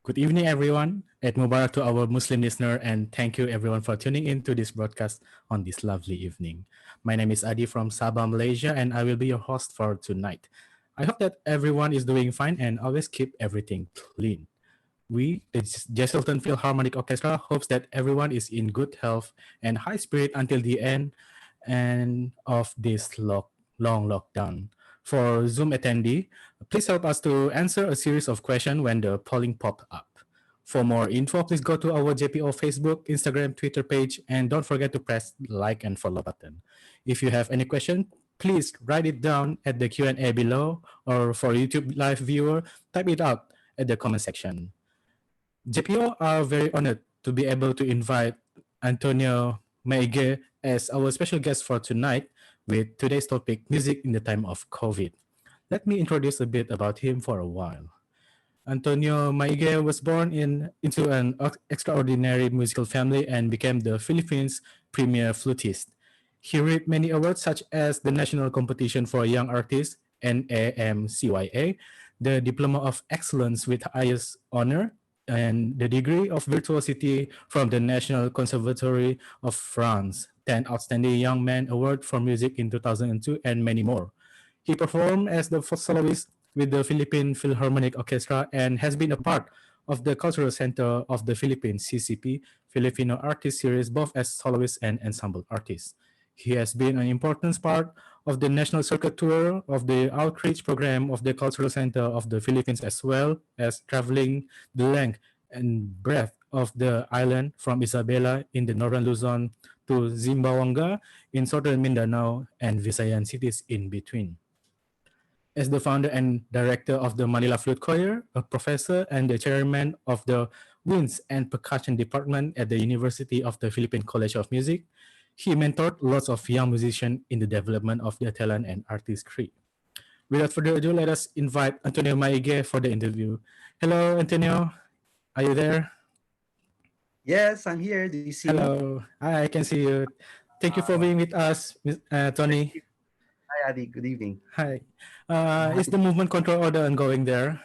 Good evening, everyone. Eid Mubarak to our Muslim listener, and thank you everyone for tuning in to this broadcast on this lovely evening. My name is Adi from Sabah, Malaysia, and I will be your host for tonight. I hope that everyone is doing fine and always keep everything clean. We, the Jesselton Philharmonic Orchestra, hopes that everyone is in good health and high spirit until the end of this long lockdown. For Zoom attendee, please help us to answer a series of questions when the polling pop up. For more info, please go to our JPO Facebook, Instagram, Twitter page, and don't forget to press like and follow button. If you have any question, please write it down at the Q&A below, or for YouTube live viewer, type it out at the comment section. JPO are very honored to be able to invite Antonio Maigue as our special guest for tonight with today's topic, music in the time of COVID. Let me introduce a bit about him for a while. Antonio Maigue was born into an extraordinary musical family and became the Philippines' premier flutist. He reaped many awards such as the National Competition for Young Artists, NAMCYA, the Diploma of Excellence with highest honor, and the degree of virtuosity from the National Conservatory of France, 10 Outstanding Young Man Award for Music in 2002, and many more. He performed as the first soloist with the Philippine Philharmonic Orchestra and has been a part of the Cultural Center of the Philippines, CCP, Filipino Artist Series, both as soloist and ensemble artist. He has been an important part of the national circuit tour of the outreach program of the Cultural Center of the Philippines, as well as traveling the length and breadth of the island from Isabela in the northern Luzon to Zimbabwe in southern Mindanao and Visayan cities in between. As the founder and director of the Manila Flute Choir, a professor and the chairman of the Winds and Percussion Department at the University of the Philippine College of Music, he mentored lots of young musicians in the development of their talent and artistry. Without further ado, let us invite Antonio Maigue for the interview. Hello, Antonio. Are you there? Yes, I'm here. Do you see me? Hello. Hi, I can see you. Thank you for being with us, Thank Tony. you. Hi, Adi. Good evening. Hi. Is Happy. the movement control order ongoing there?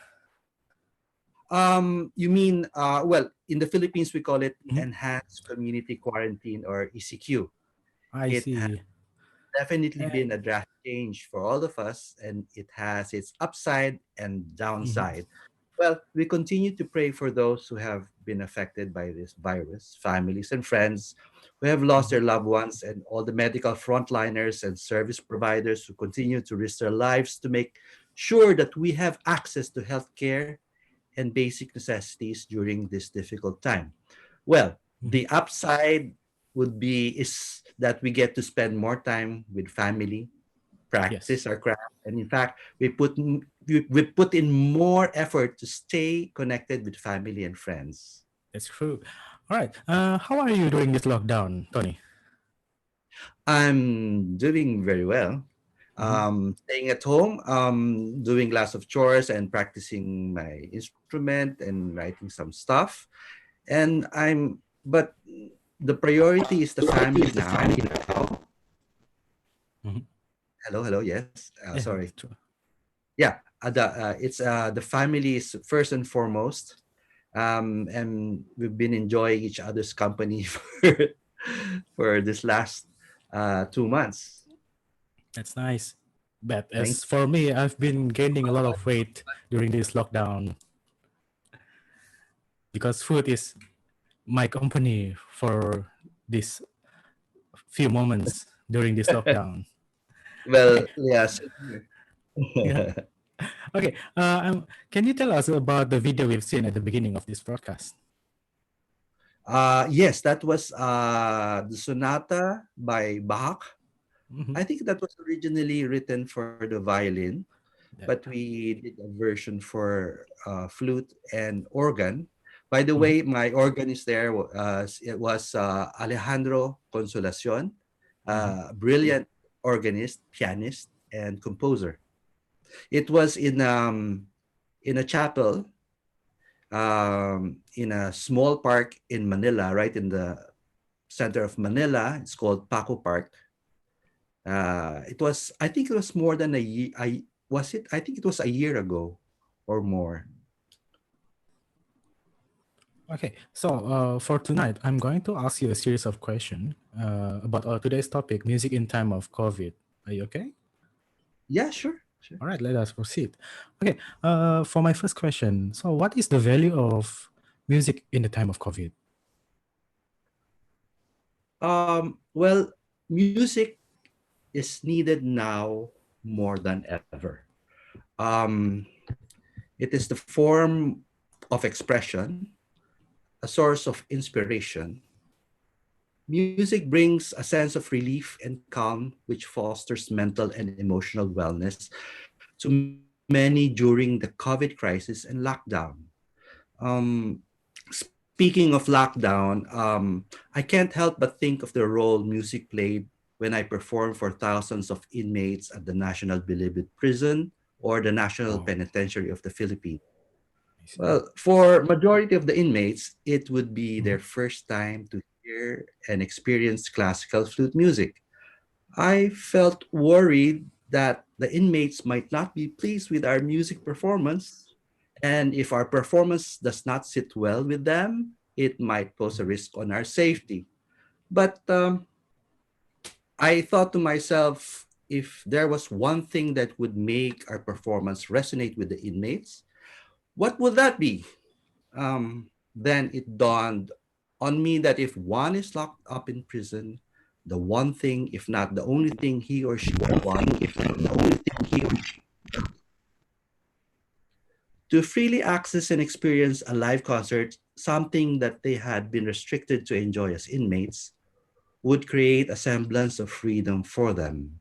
You mean, well, in the Philippines, we call it Mhm. enhanced community quarantine or ECQ. I It has see. definitely Uh, been a drastic change for all of us, and it has its upside and mhm. downside. Well, we continue to pray for those who have been affected by this virus, families and friends who have lost Mhm. their loved ones, and all the medical frontliners and service providers who continue to risk their lives to make sure that we have access to healthcare and basic necessities during this difficult time. Well, Mhm. the upside would be is that we get to spend more time with family, Yes, practice our craft, and in fact, we put in more effort to stay connected with family and friends. that's true. All right. How are you during this lockdown, Tony? I'm doing very well. Mhm. Staying at home, doing lots of chores and practicing my instrument and writing some stuff. And but the priority is the family now. Mhm. Hello, yes. Yeah, Sorry. that's true. Yeah, the family is first and foremost, and we've been enjoying each other's company for this last 2 months. That's nice. But Thank as for me, I've been gaining a lot of weight during this lockdown because food is my company for this few moments during this you. lockdown. Well, Okay. yes. Yeah. Okay. Can you tell us about the video we've seen at the beginning of this broadcast? Yes, that was the sonata by Bach. Mhm. I think that was originally written for the violin, but That. we did a version for flute and organ. By the Mhm. way, my organist there, it was Alejandro Consolacion, Mhm. brilliant organist, pianist, and composer. It was in a chapel in a small park in Manila, right in the center of Manila. It's called Paco Park. I think it was more than a year. I think it was a year ago or more. Okay, so for tonight, I'm going to ask you a series of questions about our today's topic, music in time of COVID. Are you okay? Yeah, sure, sure. All right, let us proceed. Okay, for my first question, so what is the value of music in the time of COVID? Well, music is needed now more than ever. Um, it is the form of expression, a source of inspiration. Music brings a sense of relief and calm, which fosters mental and emotional wellness to many during the COVID crisis and lockdown. Um, Speaking of lockdown, I can't help but think of the role music played when I performed for thousands of inmates at the National Bilibid Prison or the National Wow, Penitentiary of the Philippines. I see. Well, for majority of the inmates, it would be Mhm. their first time to hear and experience classical flute music. I felt worried that the inmates might not be pleased with our music performance, and if our performance does not sit well with them, it might pose a risk on our safety. But I thought to myself, if there was one thing that would make our performance resonate with the inmates, what would that be? Then it dawned on me that if one is locked up in prison, the one thing, if not the only thing he or she would want to freely access and experience a live concert, something that they had been restricted to enjoy as inmates, would create a semblance of freedom for them.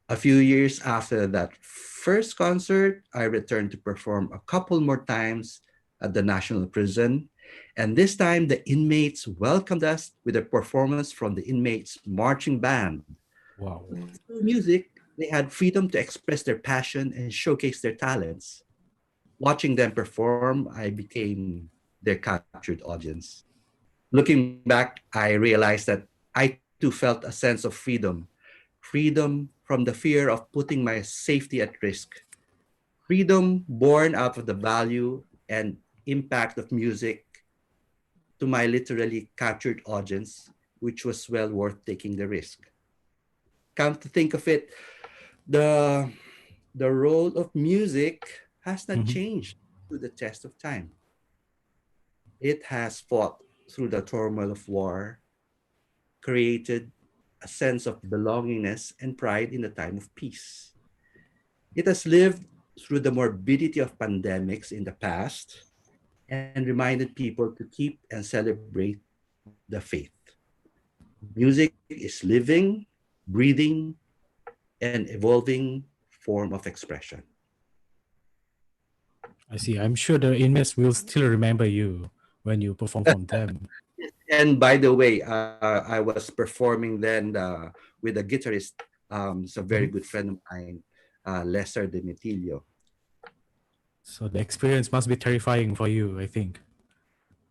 A few years after that first concert, I returned to perform a couple more times at the National Prison. And this time, the inmates welcomed us with a performance from the inmates' marching band. Wow, Through music, they had freedom to express their passion and showcase their talents. Watching them perform, I became their captured audience. Looking back, I realized that I too felt a sense of freedom from the fear of putting my safety at risk, freedom born out of the value and impact of music to my literally captured audience, which was well worth taking the risk. Come to think of it, the the role of music has not mhm, changed to the test of time. It has fought through the turmoil of war, created a sense of belongingness and pride in the time of peace. It has lived through the morbidity of pandemics in the past and reminded people to keep and celebrate the faith. Music is living, breathing, and evolving form of expression. I see. I'm sure the inmates will still remember you when you perform from them. And by the way, I was performing then with a guitarist. It's a very Mhm. good friend of mine, Lester Demitilio. So the experience must be terrifying for you, I think.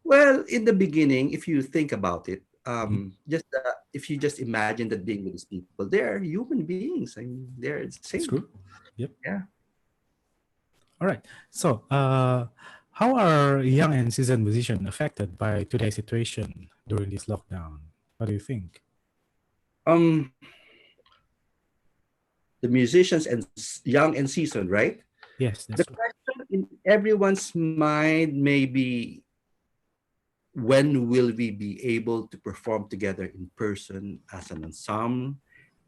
Well, in the beginning, if you think about it, Mhm. just if you just imagine that being with these people, they're human beings. I mean, they're the That's same. true. Yep. Yeah. All right. So, how are young and seasoned musicians affected by today's situation during this lockdown? What do you think? Um, the musicians and young and seasoned, right? Yes, The that's true. question in everyone's mind may be, when will we be able to perform together in person as an ensemble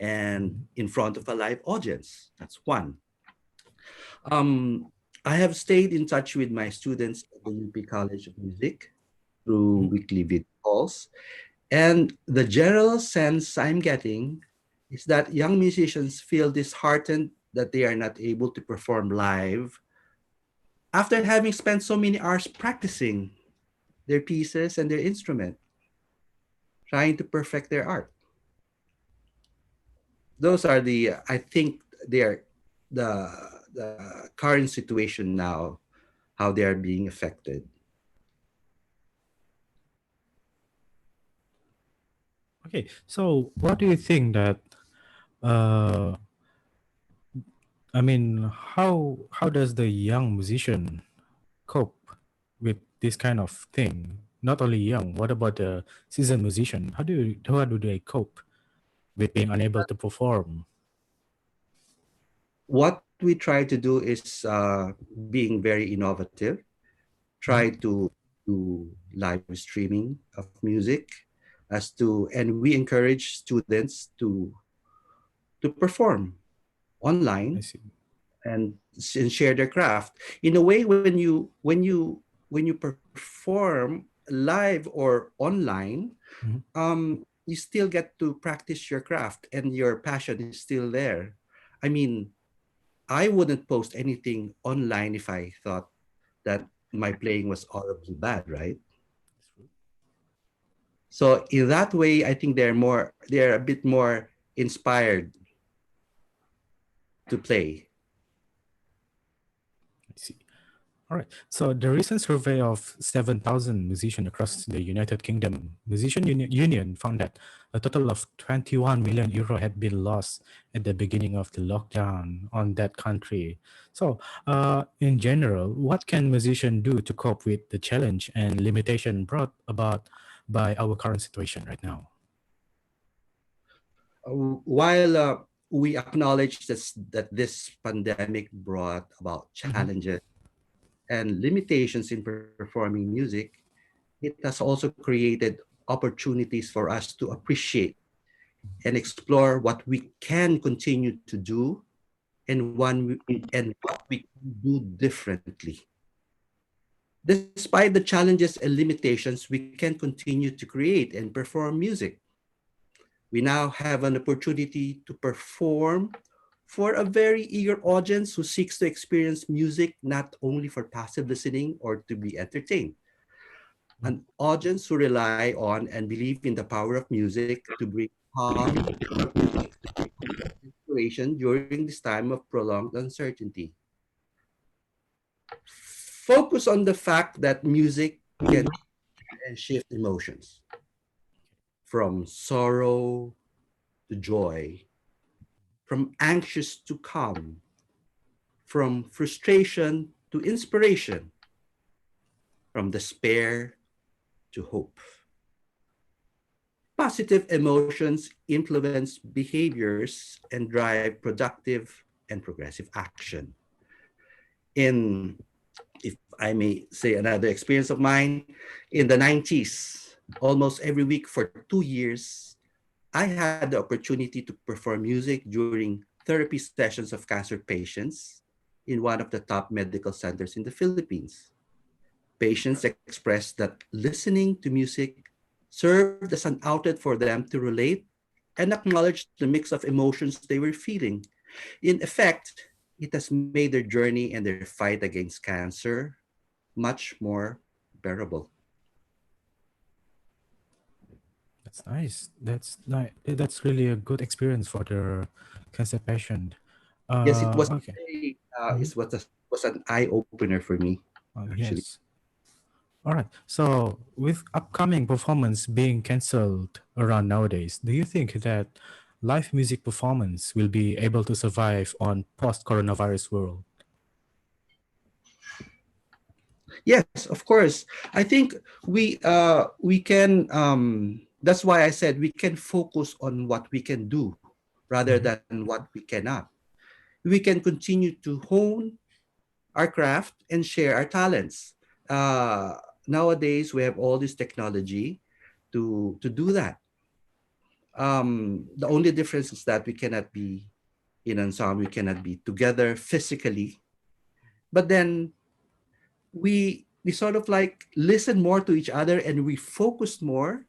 and Mhm. in front of a live audience? That's one. Um, I have stayed in touch with my students at the UP College of Music through Mhm. weekly video calls. And the general sense I'm getting is that young musicians feel disheartened that they are not able to perform live after having spent so many hours practicing their pieces and their instrument, trying to perfect their art. Those are the, I think they are the current situation now, how they are being affected. Okay. So, what do you think that? Uh, I mean, how does the young musician cope with this kind of thing? Not only young, what about the seasoned musician? How do they cope with being unable to perform? What we try to do is being very innovative, try Mhm. to do live streaming of music and we encourage students to perform I online see. and share their craft. In a way, when you perform live or online, Mhm. you still get to practice your craft and your passion is still there. I mean, I wouldn't post anything online if I thought that my playing was horribly bad, right? So in that way, I think they're a bit more inspired to play. I see. All right. So the recent survey of 7,000 musicians across the United Kingdom, Union found that a total of 21 million euro had been lost at the beginning of the lockdown on that country. So, in general, what can musicians do to cope with the challenge and limitation brought about by our current situation right now? While we acknowledge that this pandemic brought about Mhm. challenges and limitations in performing music, it has also created opportunities for us to appreciate and explore what we can continue to do and what we can do differently. Despite the challenges and limitations, we can continue to create and perform music. We now have an opportunity to perform for a very eager audience who seeks to experience music not only for passive listening or to be entertained. An audience who rely on and believe in the power of music to bring calm inspiration during this time of prolonged uncertainty. Focus on the fact that music can and shift emotions from sorrow to joy, from anxious to calm, from frustration to inspiration, from despair to hope. Positive emotions influence behaviors and drive productive and progressive action. In, if I may say another experience of mine, in the 90s, almost every week for 2 years, I had the opportunity to perform music during therapy sessions of cancer patients in one of the top medical centers in the Philippines. Patients expressed that listening to music served as an outlet for them to relate and acknowledge the mix of emotions they were feeling. In effect, it has made their journey and their fight against cancer much more bearable. That's nice. That's really a good experience for the cancer patient. Yes, it was Okay. very, Mhm. it was an eye opener for me, actually. Yes. All right. So, with upcoming performance being canceled around nowadays, do you think that live music performance will be able to survive on post-coronavirus world? Yes, of course. I think we can. That's why I said we can focus on what we can do rather Mhm. than what we cannot. We can continue to hone our craft and share our talents. Nowadays, we have all this technology to do that. The only difference is that we cannot be in ensemble, we cannot be together physically, but then we sort of like listen more to each other and we focus more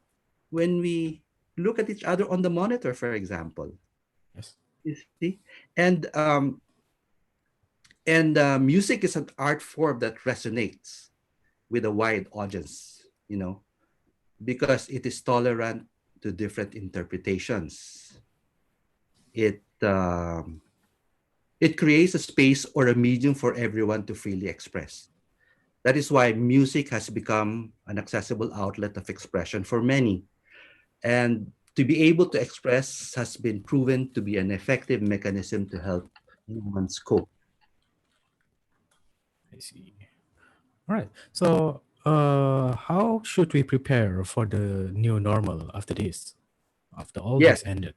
when we look at each other on the monitor, for example. Yes. You see, and music is an art form that resonates with a wide audience, because it is tolerant to different interpretations. It creates a space or a medium for everyone to freely express. That is why music has become an accessible outlet of expression for many. And to be able to express has been proven to be an effective mechanism to help humans cope. I see. All right. So, How should we prepare for the new normal after this, after all Yes, this ended?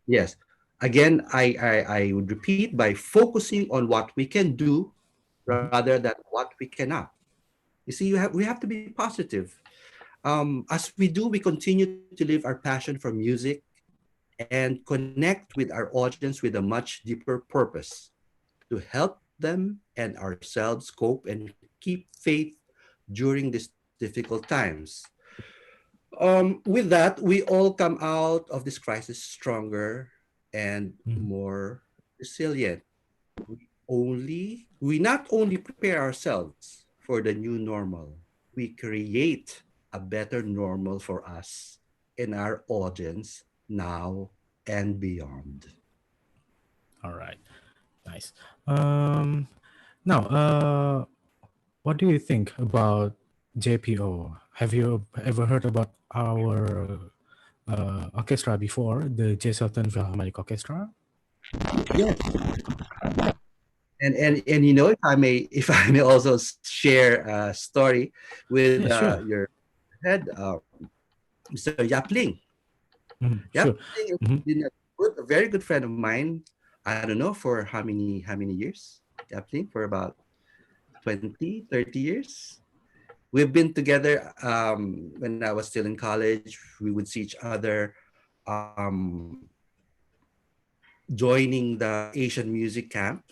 yes. Again, I would repeat by focusing on what we can do Mhm. rather than what we cannot. You see, we have to be positive. As we do, we continue to live our passion for music and connect with our audience with a much deeper purpose to help them and ourselves cope and keep faith during these difficult times. With that, we all come out of this crisis stronger and Mhm. more resilient. We not only prepare ourselves for the new normal, we create a better normal for us and our audience now and beyond. All right, nice. Um, Now, what do you think about JPO? Have you ever heard about our orchestra before, the Jesselton Philharmonic Orchestra? Yes, and you know, if I may also share a story with Yeah, sure. your head, Mr. Yapling. Mhm, sure. Yapling has Mhm, been a very good friend of mine. I don't know for how many years. Yapling for about 20, 30 years. We've been together when I was still in college. We would see each other um, joining the Asian music camp,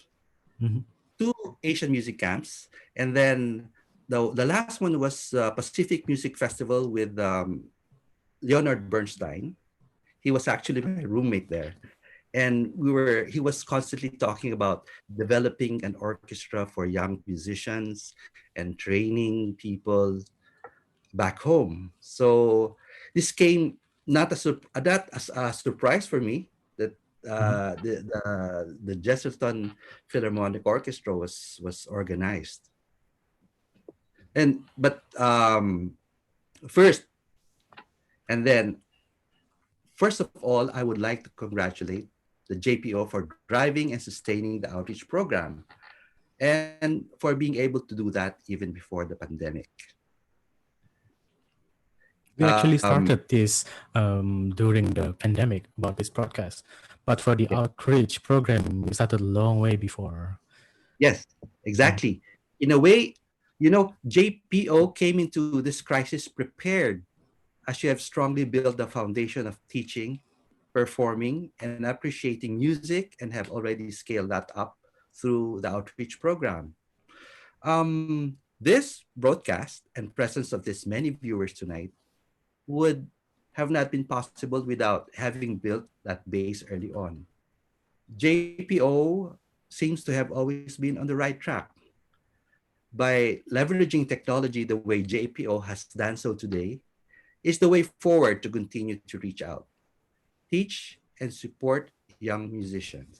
mhm, two Asian music camps, and then the last one was Pacific Music Festival with Leonard Bernstein. He was actually my roommate there, and he was constantly talking about developing an orchestra for young musicians and training people back home. So this came not as that as a surprise for me that mhm. the Jesselton Philharmonic Orchestra was organized. And but first and then first of all, I would like to congratulate the JPO for driving and sustaining the outreach program and for being able to do that even before the pandemic. We actually Um, started this during the pandemic about this broadcast, but for the yeah, outreach program, we started a long way before. yes, Mhm, exactly. In a way, JPO came into this crisis prepared as you have strongly built the foundation of teaching, performing, and appreciating music and have already scaled that up through the outreach program. This broadcast and presence of this many viewers tonight would have not been possible without having built that base early on. JPO seems to have always been on the right track. By leveraging technology the way JPO has done so today, is the way forward to continue to reach out, teach, and support young musicians.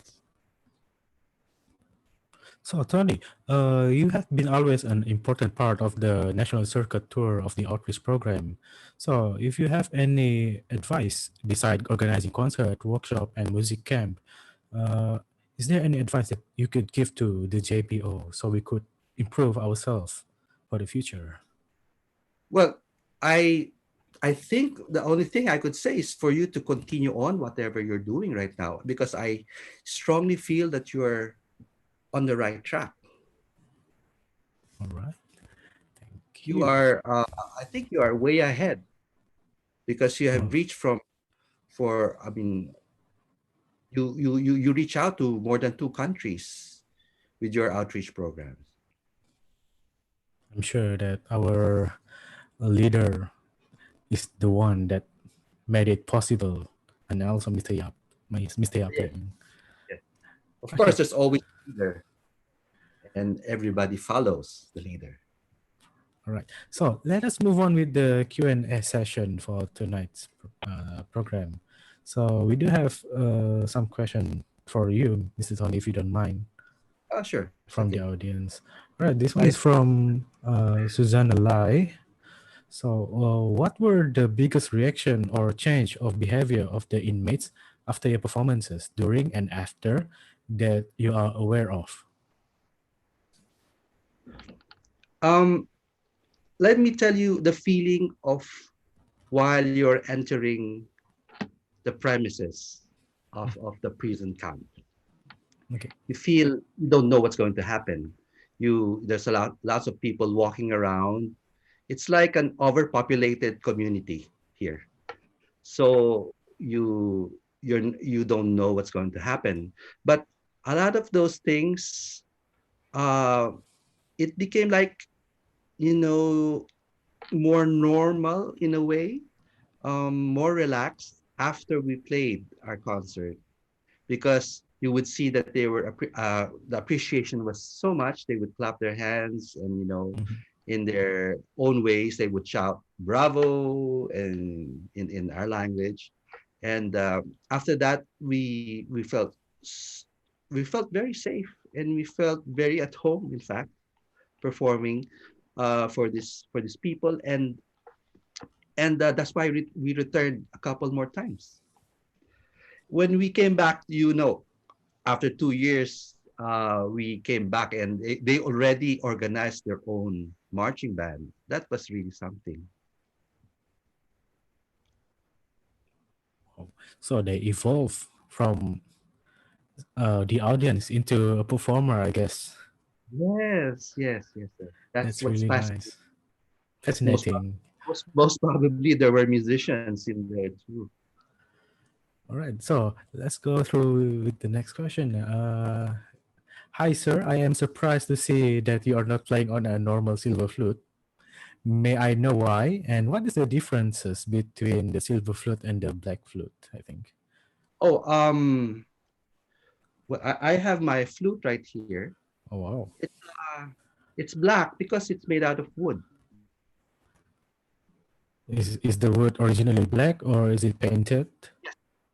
So, Tony, you have been always an important part of the national circuit tour of the outreach program. So, if you have any advice beside organizing concert, workshop, and music camp, uh, is there any advice that you could give to the JPO so we could improve ourselves for the future? Well, I I think the only thing I could say is for you to continue on whatever you're doing right now because I strongly feel that you're on the right track. All right. Thank You you. are, I think you are way ahead because you have Oh, reached I mean, you reach out to more than two countries with your outreach programs. I'm sure that our leader is the one that made it possible, and also Mr. Yes, Yapling. yes. Of course, Okay. there's always a leader, and everybody follows the leader. All right. So let us move on with the Q&A session for tonight's program. So we do have some question for you, Mr. Tony, if you don't mind, Oh, sure, it's from the okay. audience. All right. This one Yes. is from Susanna Lai. So what were the biggest reaction or change of behavior of the inmates after your performances, during and after, that you are aware of? Um, let me tell you the feeling of while you're entering the premises of the prison camp. Okay. You feel you don't know what's going to happen. There's lots of people walking around. It's like an overpopulated community here. So you don't know what's going to happen. But a lot of those things, uh, it became like, you know, more normal in a way, more relaxed after we played our concert, because you would see that the appreciation was so much. They would clap their hands, and Mhm. in their own ways they would shout bravo and in our language. And after that, we felt very safe, and we felt very at home, in fact, performing for these people. And that's why we returned a couple more times. When we came back, after 2 years, we came back, and they already organized their own marching band. That was really something. Wow. So they evolve from the audience into a performer, I guess. Yes, yes, yes, sir. That's That's what's really fascinating. nice. Most, Fascinating. most probably there were musicians in there too. All right. So let's go through with the next question. Hi, sir. I am surprised to see that you are not playing on a normal silver flute. May I know why? And what is the differences between the silver flute and the black flute? I think. Oh, well, I have my flute right here. Oh wow. It's uh, it's black because it's made out of wood. Is the wood originally black or is it painted?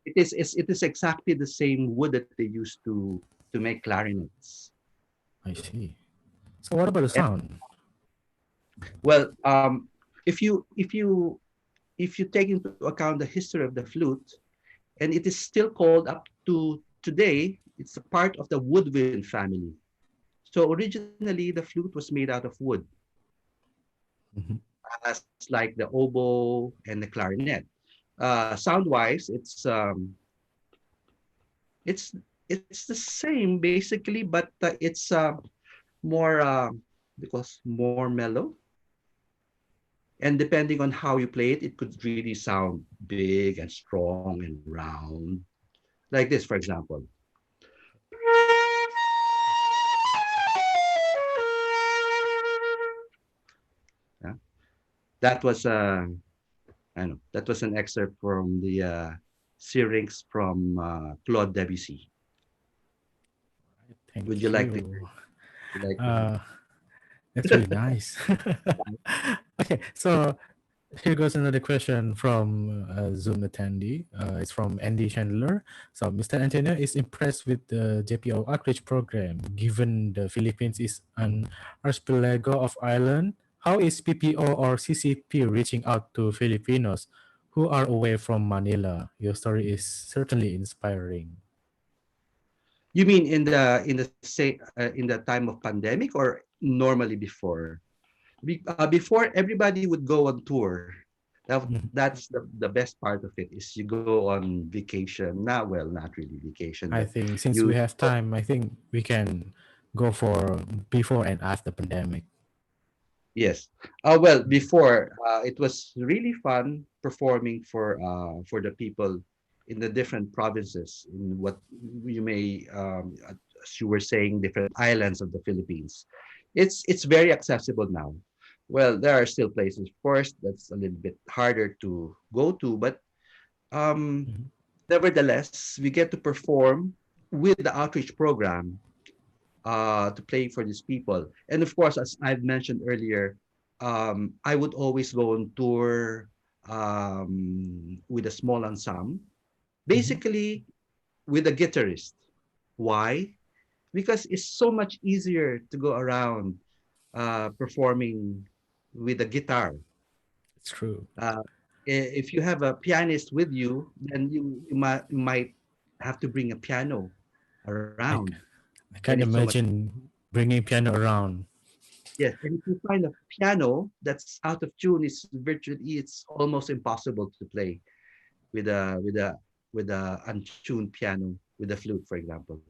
It is exactly the same wood that they used to make clarinets. I see. So what about the And, sound? well, if you take into account the history of the flute, and it is still called up to today, it's a part of the woodwind family. So originally, the flute was made out of wood, Mhm. as like the oboe and the clarinet. Sound wise, it's it's the same basically, but it's more because more mellow, and depending on how you play it, it could really sound big and strong and round, like this, for example. Yeah, that was I know that was an excerpt from the Syrinx from Claude Debussy. Would you Thank like to you. would you like to Uh, that's really nice. Okay, so here goes another question from Zoom attendee. It's from Andy Chandler. So, Mr. Antonio is impressed with the JPO outreach program. Given the Philippines is an archipelago of island, how is PPO or CCP reaching out to Filipinos who are away from Manila? Your story is certainly inspiring. You mean in the time of pandemic, or normally before? Before, everybody would go on tour. That's the best part of it, is you go on vacation. Not well, not really vacation, I but think since we you have time, I think we can go for before and after pandemic. yes. Well, before, it was really fun performing for the people in the different provinces, in what you may, as you were saying, different islands of the Philippines. It's very accessible now. Well, there are still places, of course, that's a little bit harder to go to, but um, Mhm. nevertheless, we get to perform with the outreach program, to play for these people. And of course, as I've mentioned earlier, I would always go on tour with a small ensemble, Mhm. basically with a guitarist. Why? Because it's so much easier to go around performing with a guitar. It's true. Uh, if you have a pianist with you, then you might have to bring a piano I, around, I and can't it's so much. imagine bringing piano around. Yes, and if you find a piano that's out of tune, it's almost impossible to play with a untuned piano with a flute, for example.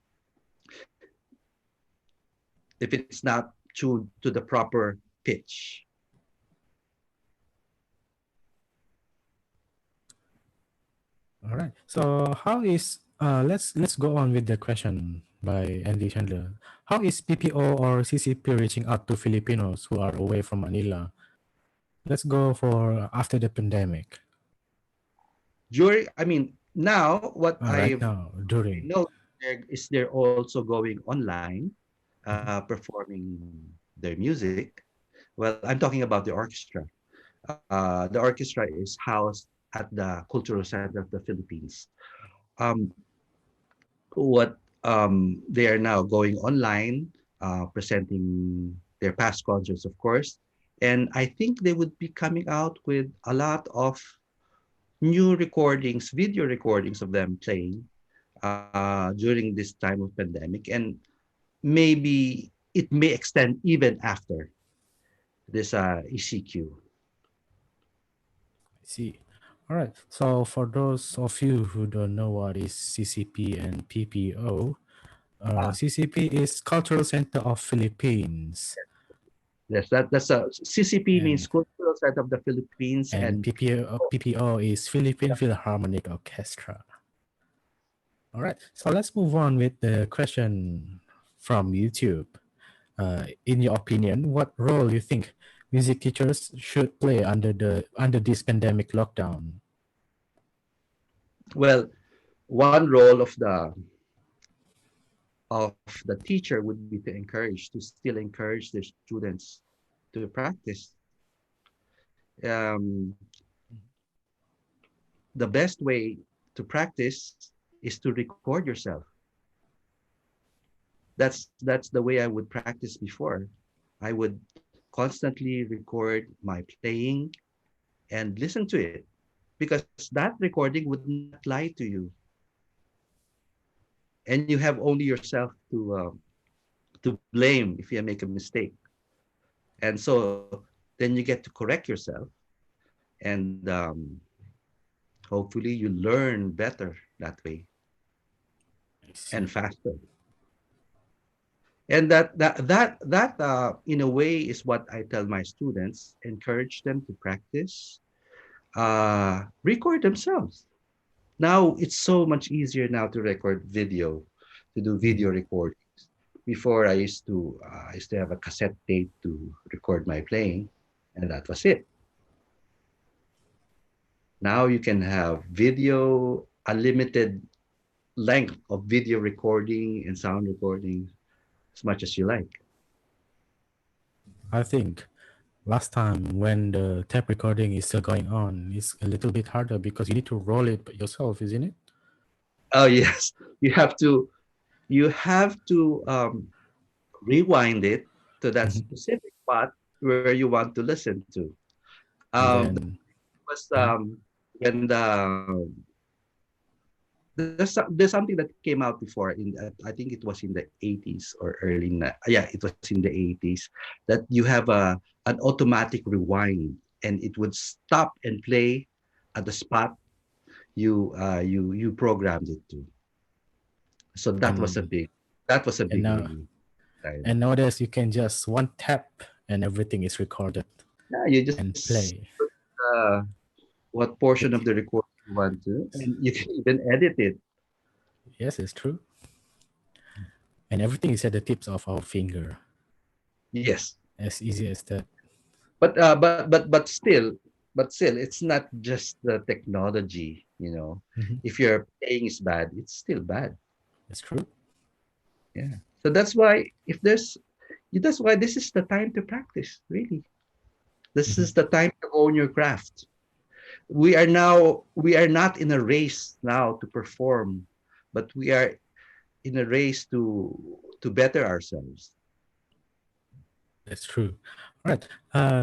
If it's not tuned to the proper pitch. All right. So how is let's go on with the question by Andy Chandler. How is PPO or CCP reaching out to Filipinos who are away from Manila? Let's go for after the pandemic. Now what Right I now, during. know they're also going online, Mhm. performing their music. Well, I'm talking about the orchestra. The orchestra is housed at the Cultural Center of the Philippines. Um, what They are now going online, presenting their past concerts, of course, and I think they would be coming out with a lot of new recordings, video recordings of them playing during this time of pandemic, and maybe it may extend even after this ECQ. I see. All right. So for those of you who don't know what is CCP and PPO, Ah, CCP is Cultural Center of Philippines, yes, that's a CCP means and Cultural Center of the Philippines, and PPO is Philippine Philharmonic Orchestra. All right. So let's move on with the question from YouTube. In your opinion, what role you think music teachers should play under this pandemic lockdown? well, one role of the teacher would be to still encourage the students to practice. Um, the best way to practice is to record yourself. That's the way I would practice before. I would constantly record my playing and listen to it, because that recording would not lie to you, and you have only yourself to blame if you make a mistake. And so then you get to correct yourself, and hopefully you learn better that way I and see. faster. And that in a way is what I tell my students: encourage them to practice, record themselves. Now it's so much easier now to record video, to do Mhm. video recordings. Before I used to have a cassette tape to record my playing, and that was it. Now you can have video, unlimited length of video recording and sound recording, as much as you like. I think last time when the tape recording is still going on, it's a little bit harder because you need to roll it yourself, isn't it? Oh yes, you have to rewind it to that Mhm. specific spot where you want to listen to. And That then, was mhm. when there's something that came out before I think it was in the 80s or yeah, it was in the 80s, that you have an automatic rewind, and it would stop and play at the spot you programmed it to. So and that was a and big now relief. Right? and nowadays you can just one tap and everything is recorded Yeah, you and just play. uh, what portion of It, the recording you want to, and you can even edit it. yes, it's true. And everything is at the tips of our finger. Yes, As easy as that. but still, it's not just the technology. Mhm. If your playing is bad, it's still bad. It's true. Yeah. So that's why this is the time to practice. Really, this Mhm. is the time to own your craft. We are not in a race now to perform, but we are in a race to better ourselves. That's true. All right.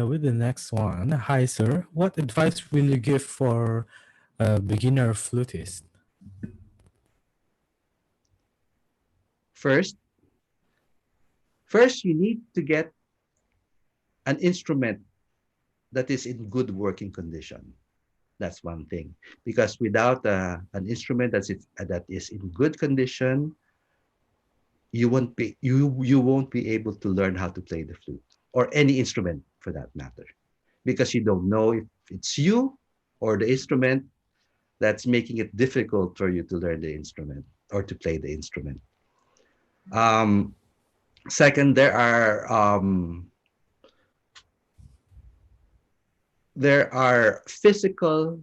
With the next one, hi sir. What advice will you give for a beginner flutist? First, first you need to get an instrument that is in good working condition. That's one thing. Because without an instrument that is in good condition, you won't be able to learn how to play the flute or any instrument for that matter, because you don't know if it's you or the instrument that's making it difficult for you to learn the instrument or to play the instrument. Um, Second, there are physical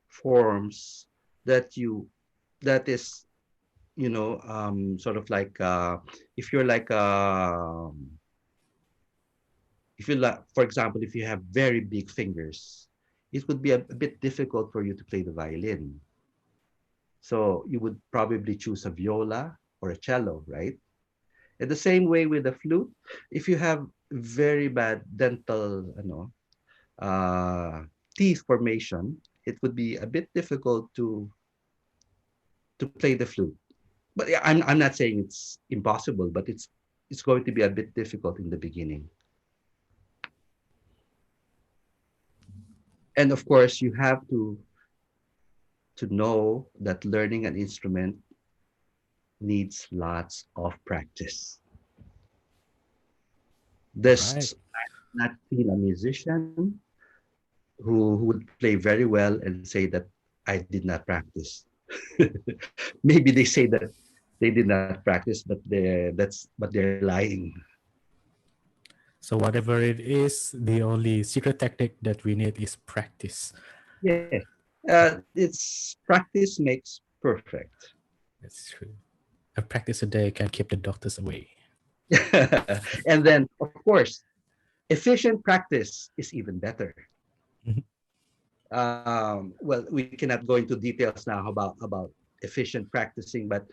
forms that you that is sort of like if you're like if you like, for example, if you have very big fingers, it would be a bit difficult for you to play the violin. So you would probably choose a viola or a cello, right? In the same way with the flute, if you have very bad dental, uh, teeth formation, it would be a bit difficult to play the flute. But yeah, I'm not saying it's impossible, but it's going to be a bit difficult in the beginning. And of course, you have to know that learning an instrument needs lots of practice. Right. There's not seen a musician who would play very well and say that I did not practice. Maybe they say that they did not practice, but they're lying. So whatever it is, the only secret tactic that we need is practice. Yes, it's practice makes perfect. That's true. A practice a day can keep the doctors away. And then, of course, efficient practice is even better. Mhm. Well, we cannot go into details now about efficient practicing, but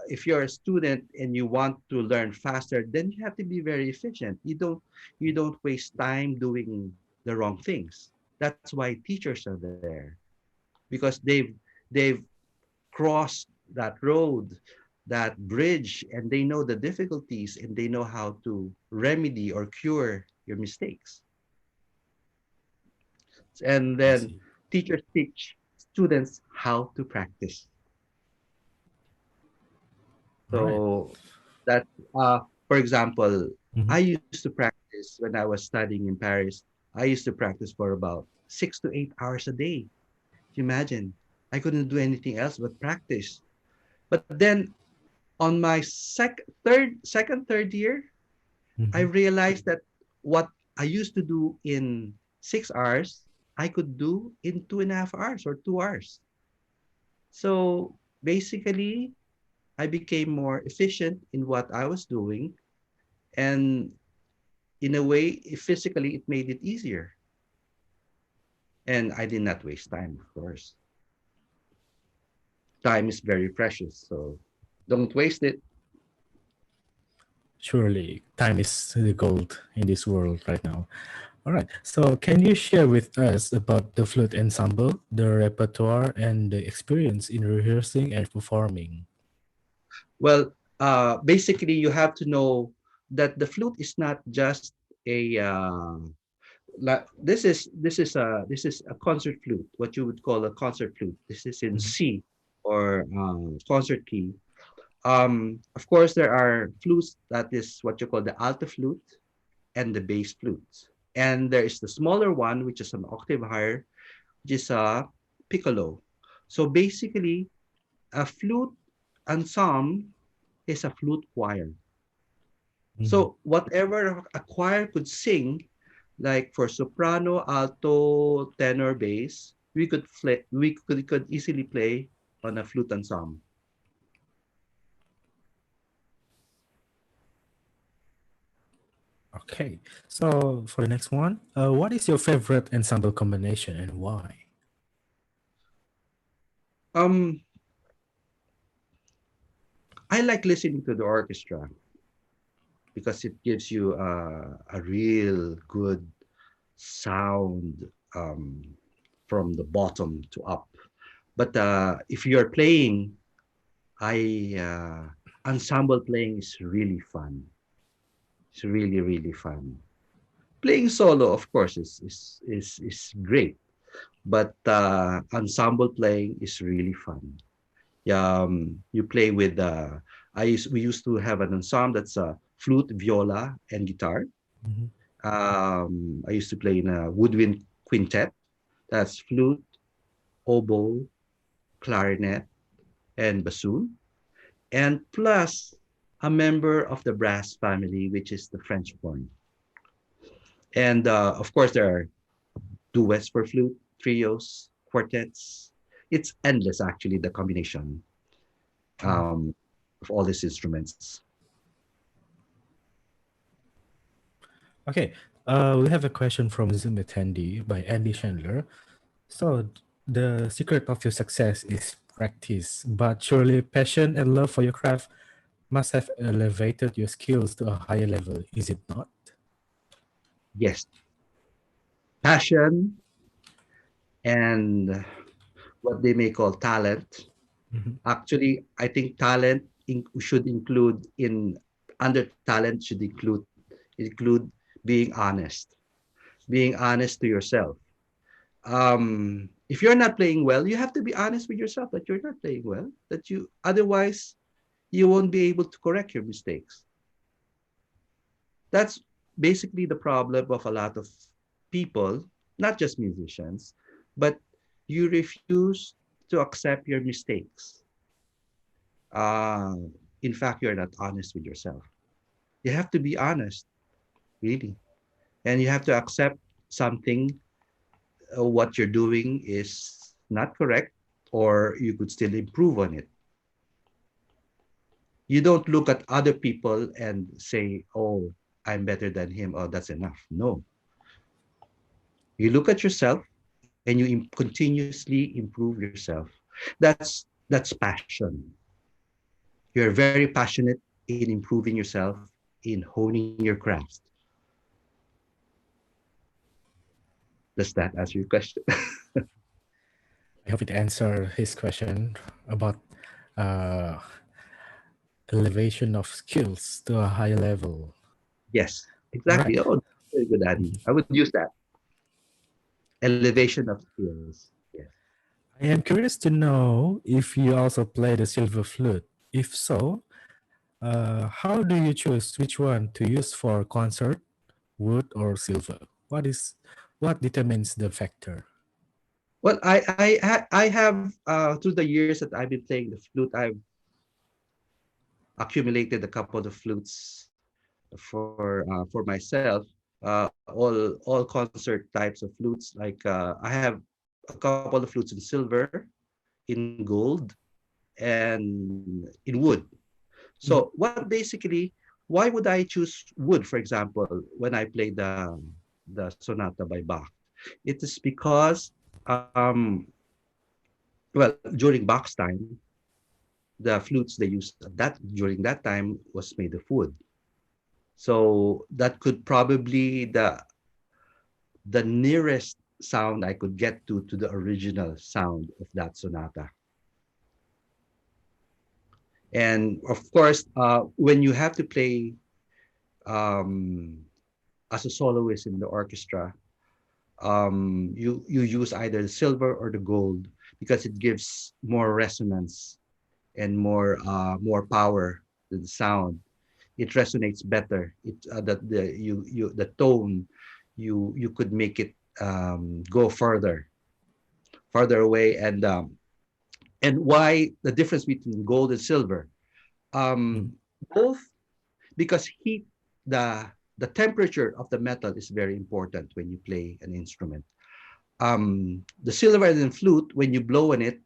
if you're a student and you want to learn faster, then you have to be very efficient. You don't waste time doing the wrong things. That's why teachers are there, because they've crossed that road, that bridge, and they know the difficulties and they know how to remedy or cure your mistakes. And I then see. teachers teach students how to practice. All right. So that, for example, Mhm. I used to practice when I was studying in Paris. I used to practice for about 6 to 8 hours a day. Imagine, I couldn't do anything else but practice. But then on my third year, I Mhm. realized that what I used to do in 6 hours, I could do in 2.5 hours or 2 hours. So basically, I became more efficient in what I was doing. And in a way, physically, it made it easier. And I did not waste time, of course. Time is very precious. So don't waste it. Surely, time is the gold in this world right now. All right. So, can you share with us about the flute ensemble, the repertoire, and the experience in rehearsing and performing? Well, basically, you have to know that the flute is not just a this is a concert flute, what you would call a concert flute. This is in Mhm. C or concert key. Of course, there are flutes that is what you call the alto flute and the bass flute, and there is the smaller one which is an octave higher, which is a piccolo. So basically, a flute ensemble is a flute choir. Mhm. So whatever a choir could sing, like for soprano, alto, tenor, bass, we could easily play on a flute ensemble. Okay. So, for the next one, what is your favorite ensemble combination and why? Um, I like listening to the orchestra because it gives you a real good sound um, from the bottom to up. But if you're playing, I ensemble playing is really fun. It's really really fun. Playing solo, of course, is great, but ensemble playing is really fun. You play with we used to have an ensemble that's flute, viola, and guitar. Mhm. I used to play in a woodwind quintet. That's flute, oboe, clarinet, and bassoon, and plus a member of the brass family, which is the French horn. And of course, there are duets for flute, trios, quartets. It's endless, actually, the combination Mm. um, of all these instruments. Okay, we have a question from Zoom attendee by Andy Chandler. So, the secret of your success is practice, but surely passion and love for your craft must have elevated your skills to a higher level, is it not? Yes, passion and what they may call talent. Mhm. Actually, I think talent should include under talent should include being honest, being honest to yourself. If you're not playing well, you have to be honest with yourself that you're not playing well. That you otherwise you won't be able to correct your mistakes. That's basically the problem of a lot of people, not just musicians, but you refuse to accept your mistakes. Uh, in fact, you're not honest with yourself. You have to be honest, really. And you have to accept something, what you're doing is not correct, or you could still improve on it. You don't look at other people and say, oh, I'm better than him, oh, that's enough. No. You look at yourself and you continuously improve yourself. That's passion. You're very passionate in improving yourself, in honing your craft. Does that answer your question? I hope it answered his question about uh, elevation of skills to a higher level. Yes, All right. exactly. Oh, very good, Addy. I would use that. Elevation of skills. Yes. I am curious to know if you also play the silver flute. If so, how do you choose which one to use for concert, wood or silver? What determines the factor? Well, I have through the years that I've been playing the flute, I've accumulated a couple of flutes for myself. All concert types of flutes. Like I have a couple of flutes in silver, in gold, and in wood. So Mhm. what basically, why would I choose wood, for example, when I play the sonata by Bach? It is because well, during Bach's time, the flutes they used at that during that time was made of wood. So that could probably the nearest sound I could get to the original sound of that sonata. And of course, when you have to play um, as a soloist in the orchestra, you use either the silver or the gold because it gives more resonance and more power to the sound. It resonates better. The tone you could make it go further away. And why the difference between gold and silver? Mhm. Um, Both because heat the temperature of the metal is very important when you play an instrument. The silver and flute, when you blow on it,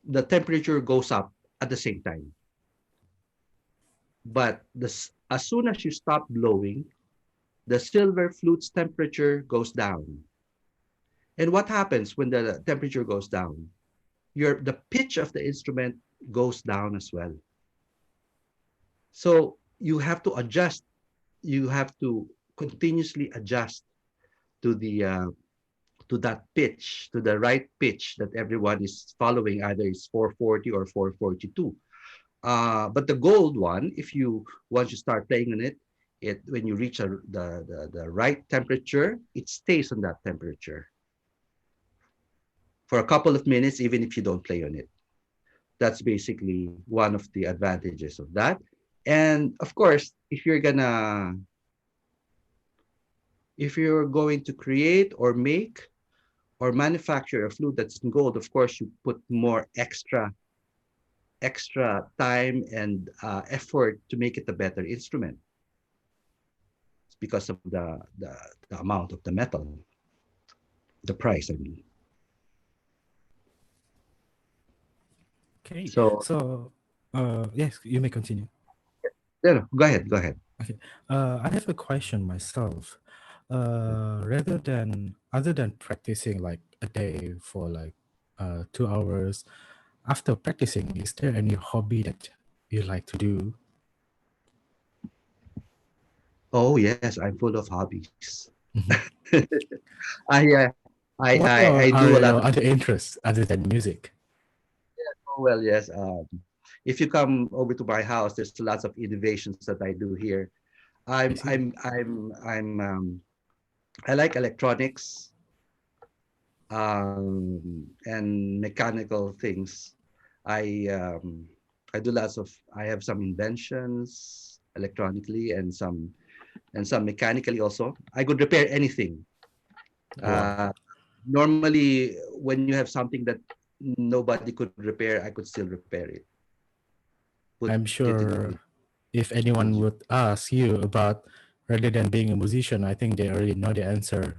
the temperature goes up at the same time. But as soon as you stop blowing, the silver flute's temperature goes down. And what happens when the temperature goes down? The pitch of the instrument goes down as well. So you have to adjust. You have to continuously adjust to that pitch, to the right pitch that everyone is following. Either it's 440 or 442. But the gold one, if you once you start playing on it, It when you reach the right temperature, it stays on that temperature for a couple of minutes, even if you don't play on it. That's basically one of the advantages of that. And of course, if you're going to create or make or manufacture a flute that's in gold, of course, you put more extra time and effort to make it a better instrument. It's because of the amount of the metal, the price, I mean. Okay, So, so yes, you may continue. yeah, no, go ahead, go ahead. Okay, I have a question myself. Rather than other than practicing like a day for like 2 hours, after practicing, is there any hobby that you like to do? Oh yes, I'm full of hobbies. Mhm. I uh, What I do are a lot your of. other interests other than music? Oh, well, yes. If you come over to my house, there's lots of innovations that I do here. I see. I like electronics and mechanical things. I um, I do lots of. I have some inventions electronically and some mechanically also. I could repair anything. Wow. Uh, Normally, when you have something that nobody could repair, I could still repair it. Put I'm it in a sure if anyone would ask you about rather than being a musician, I think they already know the answer.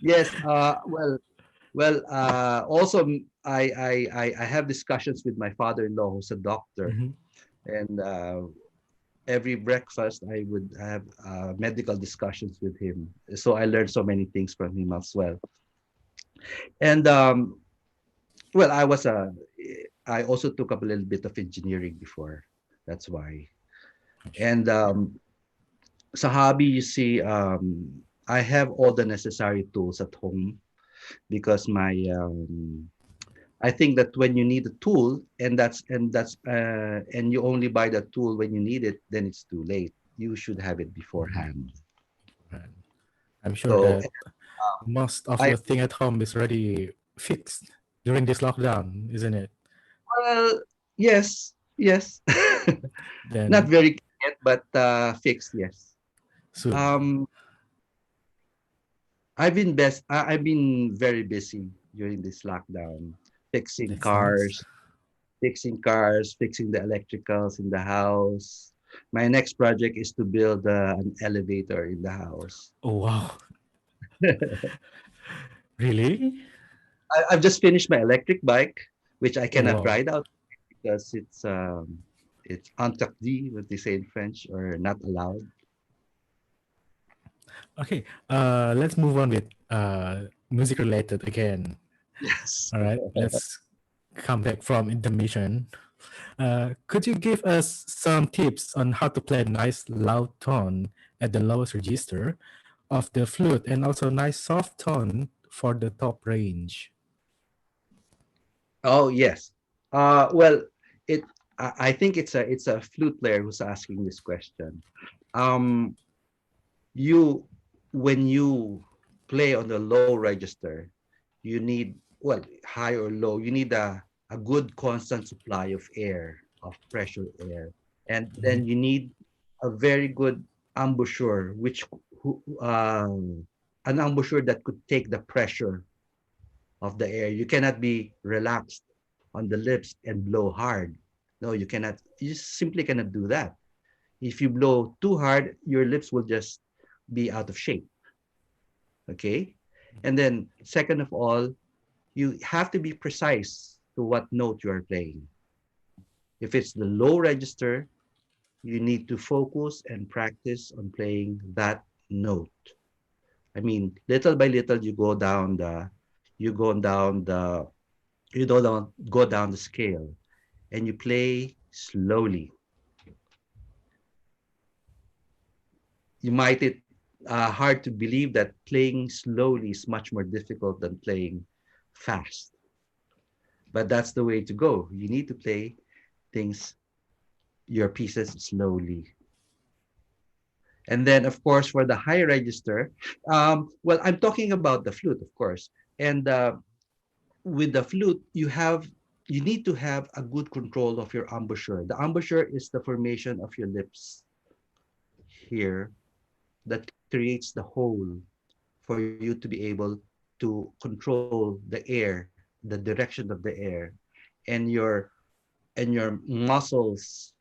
yes. Also, I have discussions with my father-in-law, who's a doctor, Mhm. and every breakfast I would have medical discussions with him. So I learned so many things from him as well. And well, I also took up a little bit of engineering before. That's why. And sa hobby, you see, I have all the necessary tools at home because my I think that when you need a tool and you only buy that tool when you need it, then it's too late. You should have it Mhm. beforehand. Right. I'm sure So that most of I your thing at home is already fixed during this lockdown, isn't it? well yes yes not Then very yet but fixed yes. soon. Um, I've been very busy during this lockdown, fixing That's nice. cars, fixing the electricals in the house. My next project is to build an elevator in the house. Oh wow. Really? I've just finished my electric bike, which I Oh cannot wow. ride out because it's interdit, what they say in French, or not allowed. Okay. Let's move on with music related again. Yes. All right. Let's come back from intermission. Could you give us some tips on how to play a nice loud tone at the lowest register of the flute and also nice soft tone for the top range? Oh yes. Well, it. I think it's a flute player who's asking this question. Um, you when you play on the low register, you need high or low. You need a good constant supply of air, of pressure air, and Mhm. then you need a very good embouchure, which an embouchure that could take the pressure of the air. You cannot be relaxed on the lips and blow hard. No, you cannot. You simply cannot do that. If you blow too hard, your lips will just be out of shape. Okay. And then, second of all, you have to be precise to what note you are playing. If it's the low register, you need to focus and practice on playing that note. I mean, little by little, you go down the, go down the scale and you play slowly. You might it hard to believe that playing slowly is much more difficult than playing fast, but that's the way to go. You need to play things, your pieces slowly. And then, of course, for the high register, well, I'm talking about the flute, of course. And with the flute, you need to have a good control of your embouchure. The embouchure is the formation of your lips here that creates the hole for you to be able to control the air, the direction of the air, and your muscles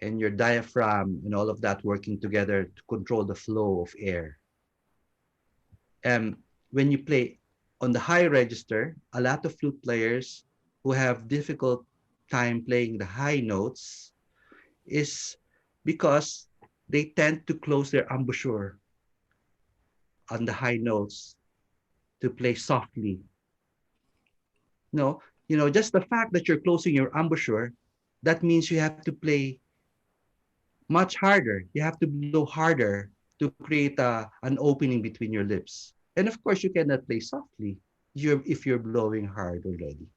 and your diaphragm and all of that working together to control the flow of air. And when you play on the high register, a lot of flute players who have difficult time playing the high notes is because they tend to close their embouchure on the high notes to play softly. No, just the fact that you're closing your embouchure, that means you have to play much harder. You have to blow harder to create an opening between your lips. And of course, you cannot play softly if you're blowing hard already.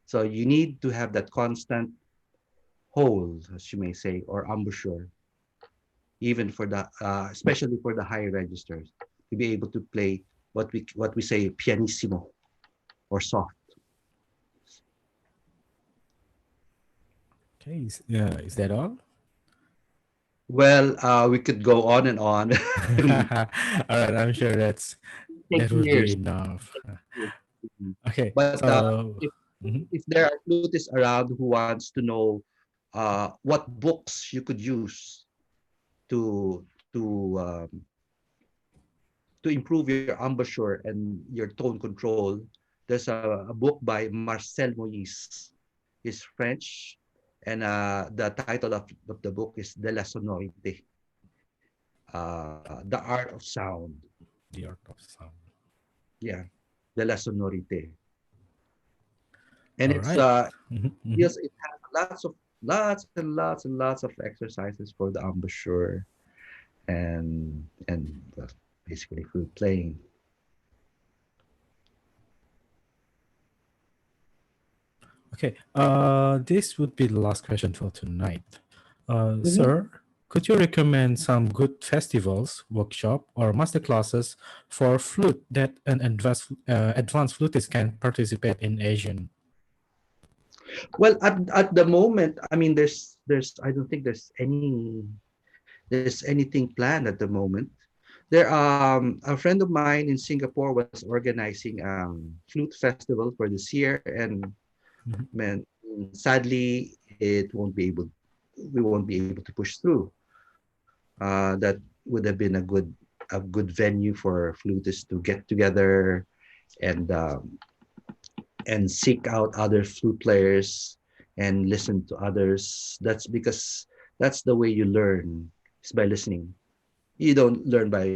So you need to have that constant hold, as you may say, or embouchure, even for especially for the high registers, to be able to play what we say pianissimo or soft. Okay, is that all? Well, we could go on and on. All right, I'm sure Take that would be years. enough. Mhm. Okay, But so if mhm, if there are flutists around who wants to know what books you could use to to um, to improve your embouchure and your tone control, there's a book by Marcel Moïse. He's French, and the title of the book is De la Sonorité, The Art of Sound. the art of sound. Yeah, De la Sonorité. And All it's right. Mhm, mhm. yes, it has lots of exercises for the embouchure and basically flute playing. Okay. This would be the last question for tonight. Mhm. Sir, could you recommend some good festivals, workshop, or master classes for flute that an advanced flutist can participate in Asian? Well, at the moment, I mean, there's I don't think there's anything planned at the moment. A friend of mine in Singapore was organizing flute festival for this year, and Mhm. man, sadly, we won't be able to push through. That would have been a good venue for flutists to get together and seek out other flute players and listen to others. That's because that's the way you learn, is by listening. You don't learn by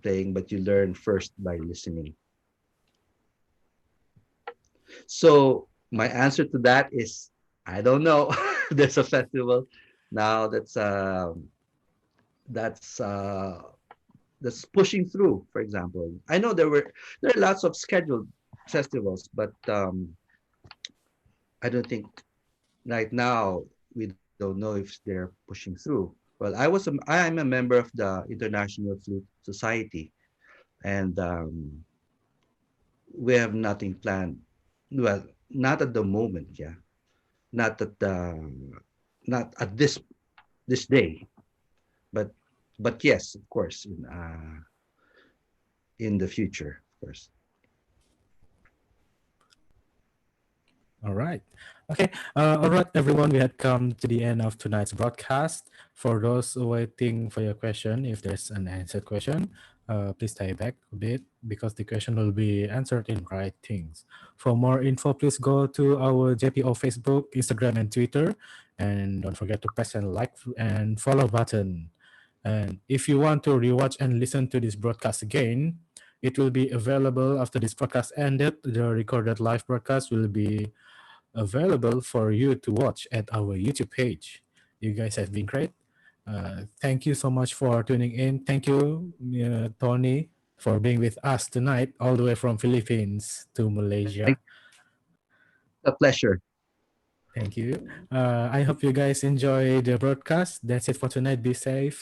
playing, but you learn first by listening. So my answer to that is I don't know. There's a festival now that's uh, that's pushing through. For example, I know there are lots of scheduled festivals, but I don't think right now we don't know if they're pushing through. Well, I am a member of the International Flute Society, and we have nothing planned. Well, not at the moment, yeah. Not at the not at this day, but yes, of course, in the future, of course. All right. Okay. All right, everyone. We had come to the end of tonight's broadcast. For those waiting for your question, if there's an answered question, please stay back a bit because the question will be answered in writings. For more info, please go to our JPO Facebook, Instagram, and Twitter. And don't forget to press and like and follow button. And if you want to rewatch and listen to this broadcast again, it will be available after this broadcast ended. The recorded live broadcast will be available for you to watch at our YouTube page. You guys have been great. Thank you so much for tuning in. Thank you, Tony, for being with us tonight, all the way from Philippines to Thank Malaysia. you. A pleasure. Thank you. I hope you guys enjoy the broadcast. That's it for tonight. Be safe,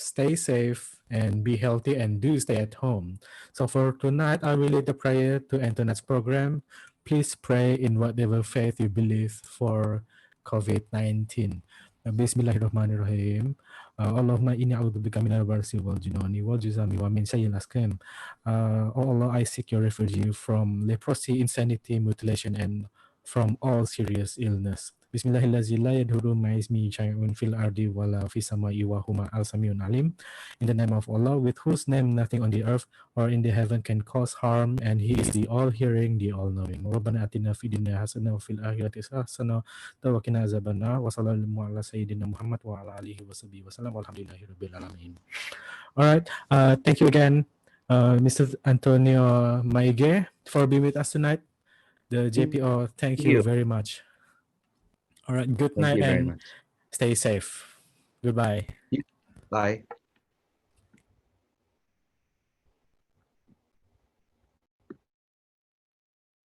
and be healthy, and do stay at home. So for tonight, I will lead the prayer to end tonight's program. Please pray in whatever faith you believe for COVID-19. Bismillahirrahmanirrahim. Allahumma inni a'udhu bika minal barsi wal junani wal juzami wa min sayyil asqam. Oh Allah, I seek your refuge from leprosy, insanity, mutilation, and from all serious illness. Bismillahirrahmanirrahim. La yadhuru ma'izmi syai'un fil ardi wala fis samai wa huma al-sami'un alim. In the name of Allah, with whose name nothing on the earth or in the heaven can cause harm, and He is the all-hearing, the all-knowing. Rabbana atina fid dunya hasanah wa fil akhirati hasanah wa qina azabannar. Wa sallallahu ala sayyidina Muhammad wa ala alihi wa sahbihi wa sallam. Walhamdulillahi rabbil alamin. All right. Thank you again, Mr. Antonio Maigue, for being with us tonight. The JPO, thank Thank you you. very much. All right, good Thank night you very and much. stay safe. Goodbye. Bye.